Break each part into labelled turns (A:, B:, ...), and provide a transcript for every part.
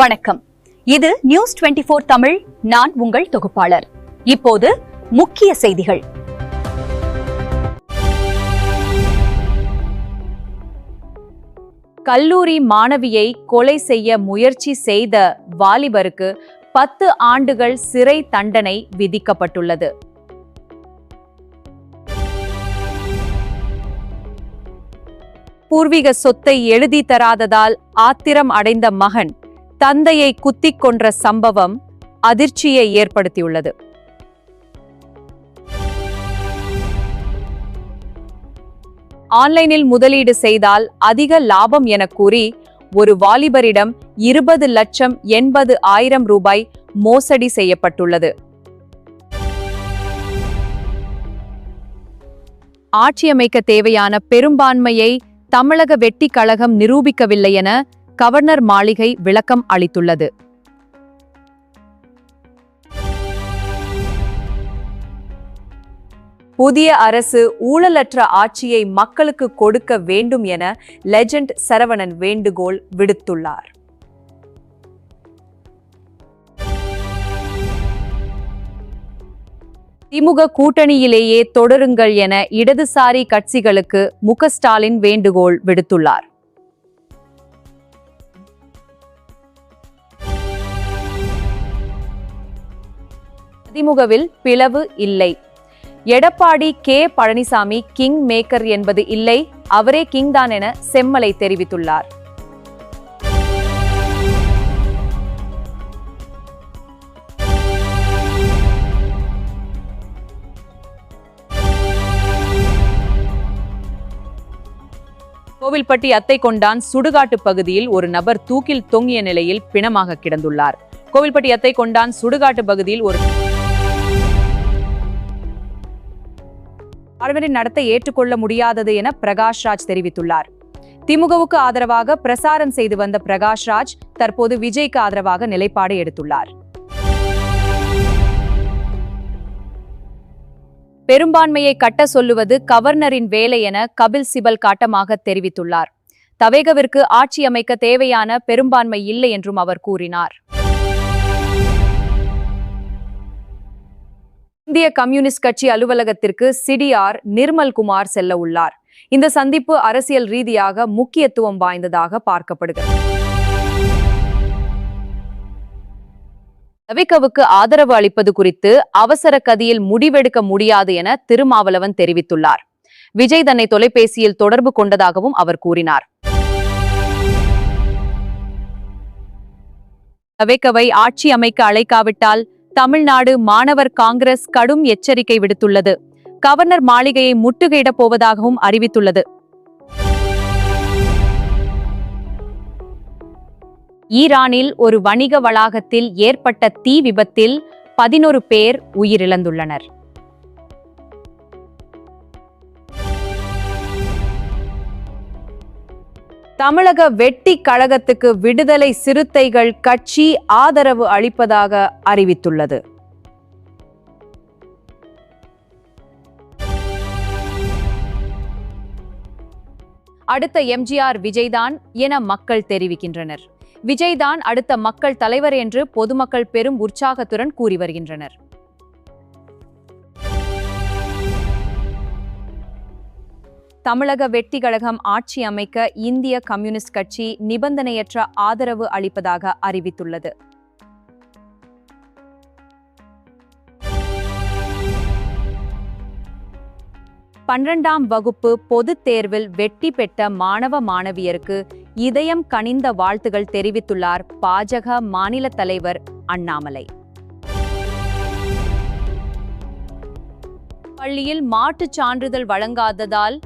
A: வணக்கம். இது நியூஸ் 24 தமிழ். நான் உங்கள் தொகுப்பாளர். இப்போது முக்கிய செய்திகள். கல்லூரி மாணவியை கொலை செய்ய முயற்சி செய்த வாலிபருக்கு 10 ஆண்டுகள் சிறை தண்டனை விதிக்கப்பட்டுள்ளது. பூர்வீக சொத்தை எழுதி தராததால் ஆத்திரம் அடைந்த மகன் தந்தையை குத்திக் கொன்ற சம்பவம் அதிர்ச்சியை ஏற்படுத்தியுள்ளது. ஆன்லைனில் முதலீடு செய்தால் அதிக லாபம் என கூறி ஒரு வாலிபரிடம் 20,80,000 ரூபாய் மோசடி செய்யப்பட்டுள்ளது. ஆட்சியமைக்க தேவையான பெரும்பான்மையை தமிழக வெட்டிக் கழகம் நிரூபிக்கவில்லை என கவர்னர் மாளிகை விளக்கம் அளித்துள்ளது. புதிய அரசு ஊழலற்ற ஆட்சியை மக்களுக்கு கொடுக்க வேண்டும் என லெஜண்ட் சரவணன் வேண்டுகோள் விடுத்துள்ளார். திமுக கூட்டணியிலேயே தொடருங்கள் என இடதுசாரி கட்சிகளுக்கு மு.க. ஸ்டாலின் வேண்டுகோள் விடுத்துள்ளார். திமுகவில் பிளவு இல்லை. Edappadi K. Palaniswami king maker என்பது இல்லை, அவரே கிங் தான் என செம்மலை தெரிவித்துள்ளார். கோவில்பட்டி அத்தைக்கொண்டான் சுடுகாட்டு பகுதியில் ஒரு நபர் தூக்கில் தொங்கிய நிலையில் பிணமாக கிடந்துள்ளார். கோவில்பட்டி அத்தைக்கொண்டான் சுடுகாட்டு பகுதியில் ஒரு பார்வரின் நடத்தை ஏற்றுக்கொள்ள முடியாதது என பிரகாஷ்ராஜ் தெரிவித்துள்ளார். திமுகவுக்கு ஆதரவாக பிரசாரம் செய்து வந்த பிரகாஷ்ராஜ் தற்போது விஜய்க்கு ஆதரவாக நிலைப்பாடு எடுத்துள்ளார். பெரும்பான்மையை கட்ட சொல்லுவது கவர்னரின் வேலை என கபில் சிபல் காட்டமாக தெரிவித்துள்ளார். தவேகவிற்கு ஆட்சி அமைக்க தேவையான பெரும்பான்மை இல்லை என்றும் அவர் கூறினார். இந்திய கம்யூனிஸ்ட் கட்சி அலுவலகத்திற்கு சிடிஆர் நிர்மல்குமார் செல்ல உள்ளார். இந்த சந்திப்பு அரசியல் ரீதியாக முக்கியத்துவம் வாய்ந்ததாக பார்க்கப்படுகிறது. தவிகவுக்கு ஆதரவு அளிப்பது குறித்து அவசர கதியில் முடிவெடுக்க முடியாது என திருமாவளவன் தெரிவித்துள்ளார். விஜய் தன்னை தொலைபேசியில் தொடர்பு கொண்டதாகவும் அவர் கூறினார். தவிகவை ஆட்சி அமைக்க அழைக்காவிட்டால் தமிழ்நாடு மாணவர் காங்கிரஸ் கடும் எச்சரிக்கை விடுத்துள்ளது. கவர்னர் மாளிகையை முற்றுகையிடப் போவதாகவும் அறிவித்துள்ளது. ஈரானில் ஒரு வணிக வளாகத்தில் ஏற்பட்ட தீ விபத்தில் 11 பேர் உயிரிழந்துள்ளனர். தமிழக வெட்டிக் கழகத்துக்கு விடுதலை சிறுத்தைகள் கட்சி ஆதரவு அளிப்பதாக அறிவித்துள்ளது. அடுத்த எம்ஜிஆர் விஜய்தான் என மக்கள் தெரிவிக்கின்றனர். விஜய்தான் அடுத்த மக்கள் தலைவர் என்று பொதுமக்கள் பெரும் உற்சாகத்துடன் கூறி வருகின்றனர். தமிழக வெட்டிக் கழகம் ஆட்சி அமைக்க இந்திய கம்யூனிஸ்ட் கட்சி நிபந்தனையற்ற ஆதரவு அளிப்பதாக அறிவித்துள்ளது. பன்னிரண்டாம் வகுப்பு பொதுத் தேர்வில் வெற்றி பெற்ற மாணவ மாணவியருக்கு இதயம் கனிந்த வாழ்த்துகள் தெரிவித்துள்ளார் பாஜக மாநில தலைவர் அண்ணாமலை. பள்ளியில் மாற்றுச் சான்றிதழ் வழங்காததால்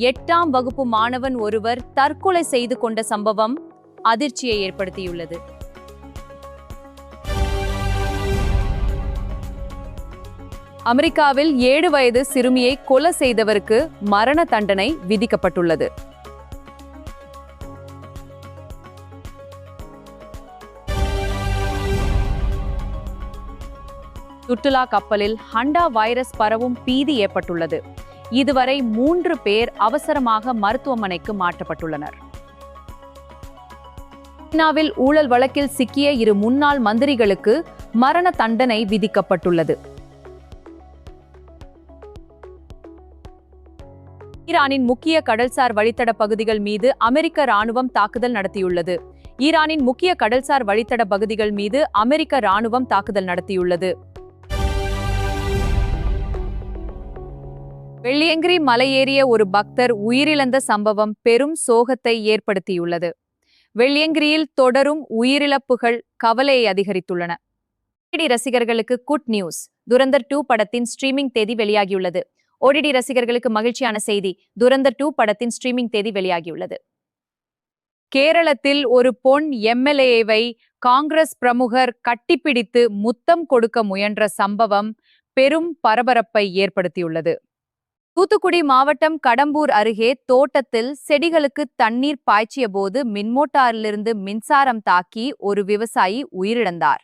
A: 8ஆம் வகுப்பு மாணவன் ஒருவர் தற்கொலை செய்து கொண்ட சம்பவம் அதிர்ச்சியை ஏற்படுத்தியுள்ளது. அமெரிக்காவில் 7 வயது சிறுமியை கொலை செய்தவருக்கு மரண தண்டனை விதிக்கப்பட்டுள்ளது. சுற்றுலா கப்பலில் ஹண்டா வைரஸ் பரவும் பீதி ஏற்பட்டுள்ளது. இதுவரை 3 பேர் அவசரமாக மருத்துவமனைக்கு மாற்றப்பட்டுள்ளனர். சீனாவில் ஊழல் வழக்கில் சிக்கிய 2 முன்னாள் மந்திரிகளுக்கு மரண தண்டனை விதிக்கப்பட்டுள்ளது. ஈரானின் முக்கிய கடல்சார் வழித்தட பகுதிகள் மீது அமெரிக்க ராணுவம் தாக்குதல் நடத்தியுள்ளது. ஈரானின் முக்கிய கடல்சார் வழித்தட பகுதிகள் மீது அமெரிக்க ராணுவம் தாக்குதல் நடத்தியுள்ளது. வெள்ளியங்கிரி மலையேறிய ஒரு பக்தர் உயிரிழந்த சம்பவம் பெரும் சோகத்தை ஏற்படுத்தியுள்ளது. வெள்ளியங்கிரியில் தொடரும் உயிரிழப்புகள் கவலையை அதிகரித்துள்ளன. OTT ரசிகர்களுக்கு குட் நியூஸ். துரந்தர் 2 படத்தின் ஸ்ட்ரீமிங் தேதி வெளியாகியுள்ளது. OTT ரசிகர்களுக்கு மகிழ்ச்சியான செய்தி. துரந்தர் 2 படத்தின் ஸ்ட்ரீமிங் தேதி வெளியாகியுள்ளது. கேரளத்தில் ஒரு பொன் MLA-வை காங்கிரஸ் பிரமுகர் கட்டிப்பிடித்து முத்தம் கொடுக்க முயன்ற சம்பவம் பெரும் பரபரப்பை ஏற்படுத்தியுள்ளது. தூத்துக்குடி மாவட்டம் கடம்பூர் அருகே தோட்டத்தில் செடிகளுக்கு தண்ணீர் பாய்ச்சிய போது மின்மோட்டாரிலிருந்து மின்சாரம் தாக்கி ஒரு விவசாயி உயிரிழந்தார்.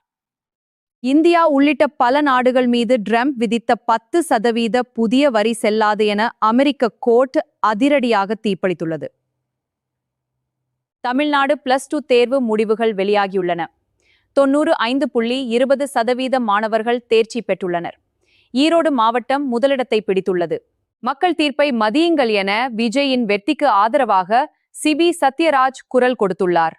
A: இந்தியா உள்ளிட்ட பல நாடுகள் மீது ட்ரம்ப் விதித்த 10% புதிய வரி செல்லாது என அமெரிக்க கோர்ட் அதிரடியாக தீர்ப்பளித்துள்ளது. தமிழ்நாடு +2 தேர்வு முடிவுகள் வெளியாகியுள்ளன. 95.20% மாணவர்கள் தேர்ச்சி பெற்றுள்ளனர். ஈரோடு மாவட்டம் முதலிடத்தை பிடித்துள்ளது. மக்கள் தீர்ப்பை மதியுங்கள் என விஜயின் வெற்றிக்கு ஆதரவாக சிபி சத்யராஜ் குரல் கொடுத்துள்ளார்.